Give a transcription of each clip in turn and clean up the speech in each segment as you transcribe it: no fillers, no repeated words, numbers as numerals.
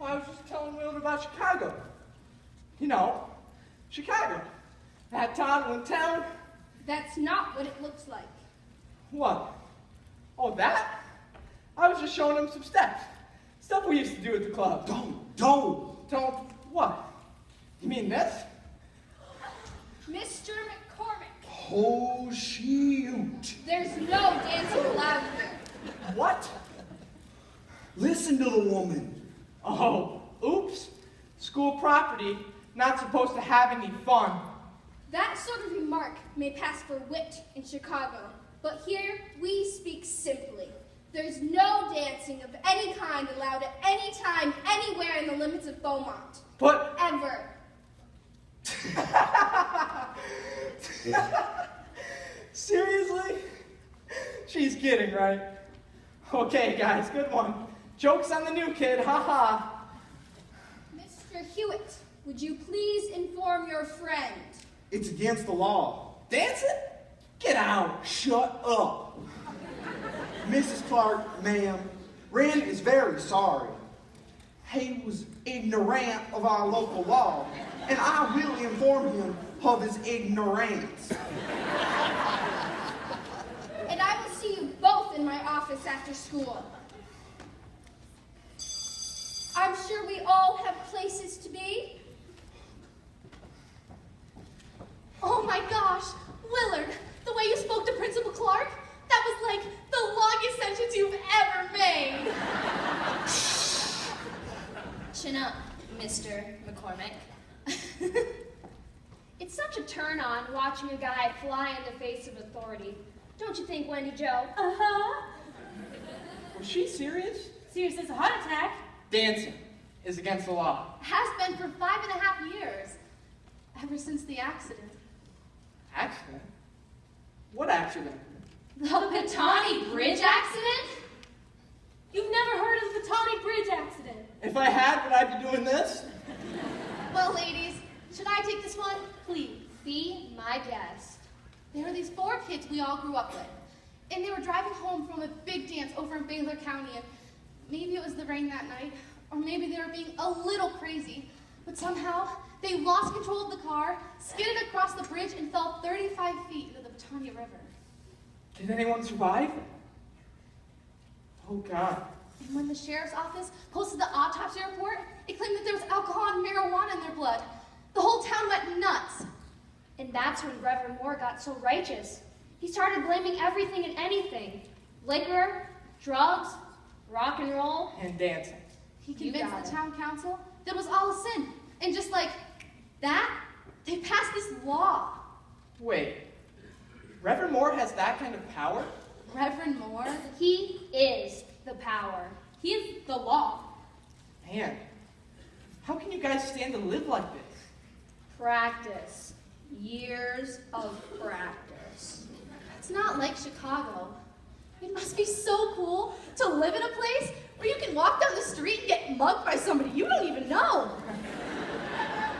I was just telling Will about Chicago. You know, Chicago. That toddler in town. That's not what it looks like. What? Oh, that? I was just showing him some steps. Stuff we used to do at the club. Don't. Don't what? You mean this? Mr. McCormick. Oh, shoot. There's no dancing allowed here. What? Listen to the woman. Oh, oops. School property, not supposed to have any fun. That sort of remark may pass for wit in Chicago, but here we speak simply. There's no dancing of any kind allowed at any time, anywhere in the limits of Beaumont. But... Ever. Seriously? She's kidding, right? Okay, guys, good one. Joke's on the new kid, haha. Mr. Hewitt, would you please inform your friend? It's against the law. Dancing? Get out. Shut up. Mrs. Clark, ma'am, Ren is very sorry. He was ignorant of our local law, and I will inform him of his ignorance. And I will see you both in my office after school. I'm sure we all have places to be. Oh my gosh, Willard, the way you spoke to Principal Clark, that was like the longest sentence you've ever made. Chin up, Mr. McCormick. It's such a turn-on watching a guy fly in the face of authority. Don't you think, Wendy Jo? Uh-huh. Was she serious? Serious as a heart attack. Dancing is against the law. Has been for 5.5 years. Ever since the accident. Accident? What accident? The Petani Bridge accident? You've never heard of the Petani Bridge accident? If I had, would I be doing this? Well, ladies, should I take this one? Please. Be my guest. There were these 4 kids we all grew up with. And they were driving home from a big dance over in Baylor County, and maybe it was the rain that night, or maybe they were being a little crazy, but somehow they lost control of the car, skidded across the bridge, and fell 35 feet into the Petani River. Did anyone survive? Oh, God. And when the sheriff's office posted the autopsy report, it claimed that there was alcohol and marijuana in their blood. The whole town went nuts. And that's when Reverend Moore got so righteous. He started blaming everything and anything. Liquor, drugs, rock and roll. And dancing. He convinced the town council that it was all a sin. And just like that, they passed this law. Wait, Reverend Moore has that kind of power? Reverend Moore? He is the power. He is the law. Man, how can you guys stand to live like this? Practice. Years of practice. It's not like Chicago. It must be so cool to live in a place where you can walk down the street and get mugged by somebody you don't even know.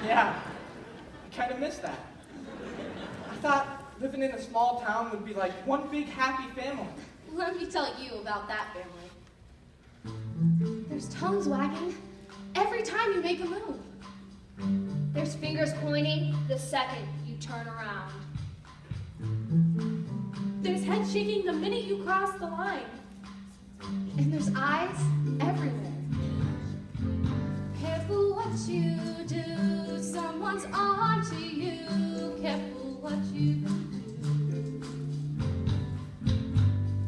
Yeah, I kind of miss that. I thought living in a small town would be like one big happy family. Let me tell you about that family. There's tongues wagging every time you make a move. There's fingers pointing the second you turn around. There's head shaking the minute you cross the line. And there's eyes everywhere. Careful what you do, someone's on to you. Careful what you do.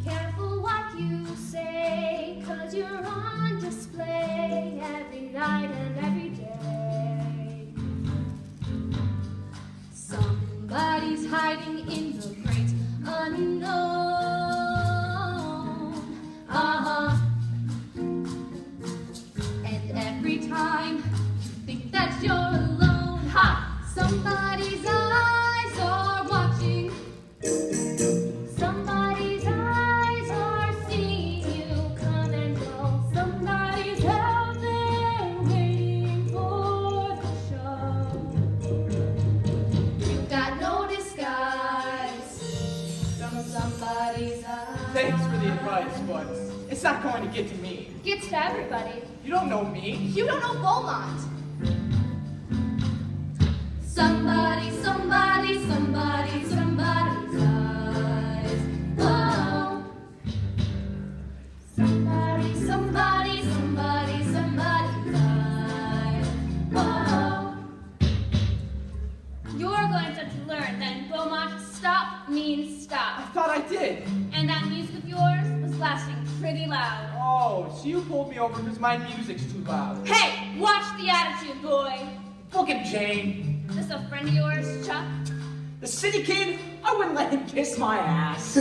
Careful what you say, 'cause you're on display every night and every day. Somebody's hiding in the great unknown. And every time you think that you're alone, somebody's eyes are watching. Somebody's eyes are seeing you come and go. Somebody's out there waiting for the show. You've got no disguise from somebody's eyes. Thanks for the advice, but it's not going to get to me. Gets to everybody. You don't know me. You don't know Beaumont. Somebody, somebody, somebody, somebody's eyes. Whoa. Somebody, somebody, somebody, somebody's eyes. Whoa. You're going to learn that in Beaumont, stop means I stop. thought I did. And that music of yours was blasting pretty loud. Oh, so you pulled me over because my music's too loud. Hey, watch the attitude, boy. Look at Jane. This a friend of yours, Chuck? The city kid, I wouldn't let him kiss my ass.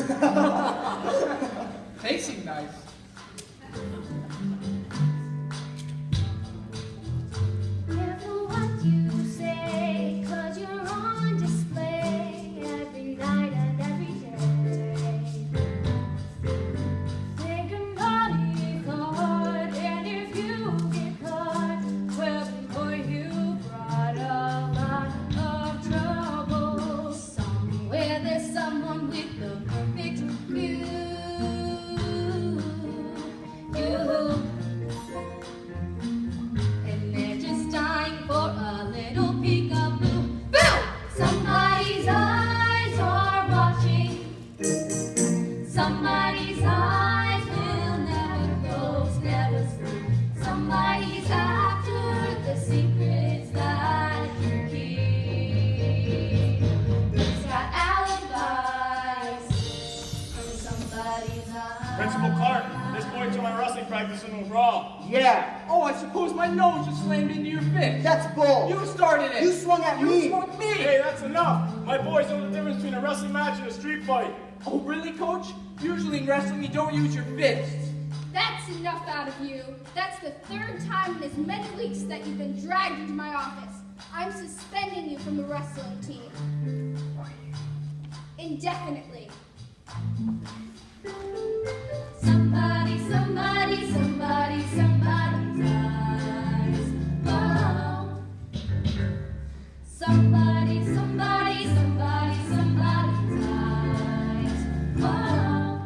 They seem nice. Careful what you say, 'cause you're on display every night and every day. Take a naughty card, and if you get caught, well, boy, you brought a lot of trouble. Somewhere there's someone with the perfect view. And they're just dying for a little peekaboo. Boom! Somebody's eyes are watching. Somebody's eyes will never close, never sleep. Somebody's after the secrets that you keep. He's got alibis from somebody's eyes. Principal Clark, this boy took my wrestling practice and was wrong. Yeah, Oh, I suppose my nose just slammed into your fist. that's bull. You started it. You swung at You me. swung me. Hey, that's enough. My boys know the difference between a wrestling match and a street fight. Oh, really, Coach? Usually in wrestling, you don't use your fists. That's enough out of you. That's the third time in as many weeks that you've been dragged into my office. I'm suspending you from the wrestling team. Indefinitely. Somebody, somebody, somebody, somebody's eyes. Whoa. Somebody, somebody, somebody, somebody's eyes. Whoa.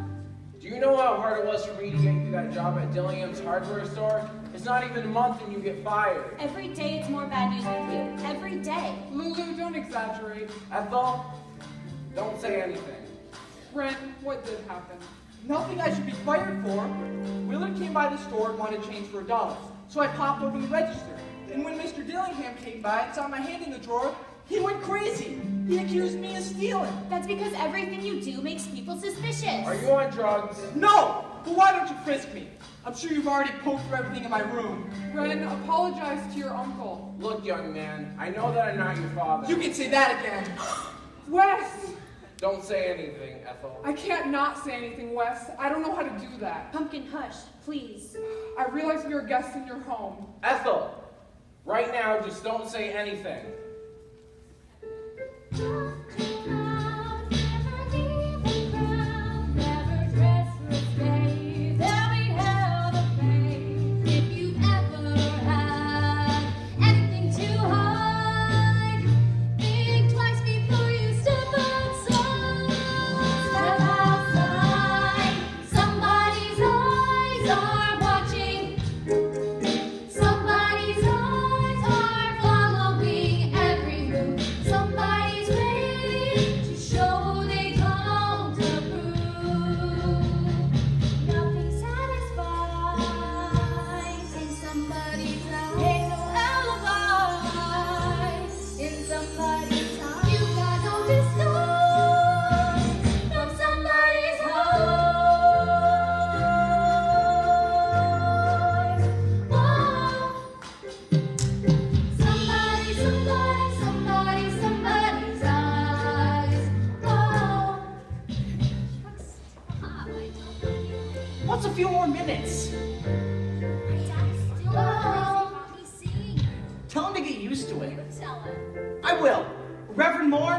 Do you know how hard it was for me to get you that job at Dillingham's hardware store? It's not even a month and you get fired. Every day it's more bad news with you. Every day. Lulu, don't exaggerate. Ethel, don't say anything. Brent, what did happen? Nothing I should be fired for. Willard came by the store and wanted change for $1. So I popped over the register. And when Mr. Dillingham came by and saw my hand in the drawer, he went crazy. He accused me of stealing. That's because everything you do makes people suspicious. Are you on drugs? No! But why don't you frisk me? I'm sure you've already poked through everything in my room. Ren, apologize to your uncle. Look, young man, I know that I'm not your father. You can say that again. Wes! Don't say anything, Ethel. I can't not say anything, Wes. I don't know how to do that. Pumpkin, hush, please. I realize we are guests in your home. Ethel, right now, just don't say anything. What's a few more minutes? Tell him to get used to it. Tell him. I will. Reverend Moore,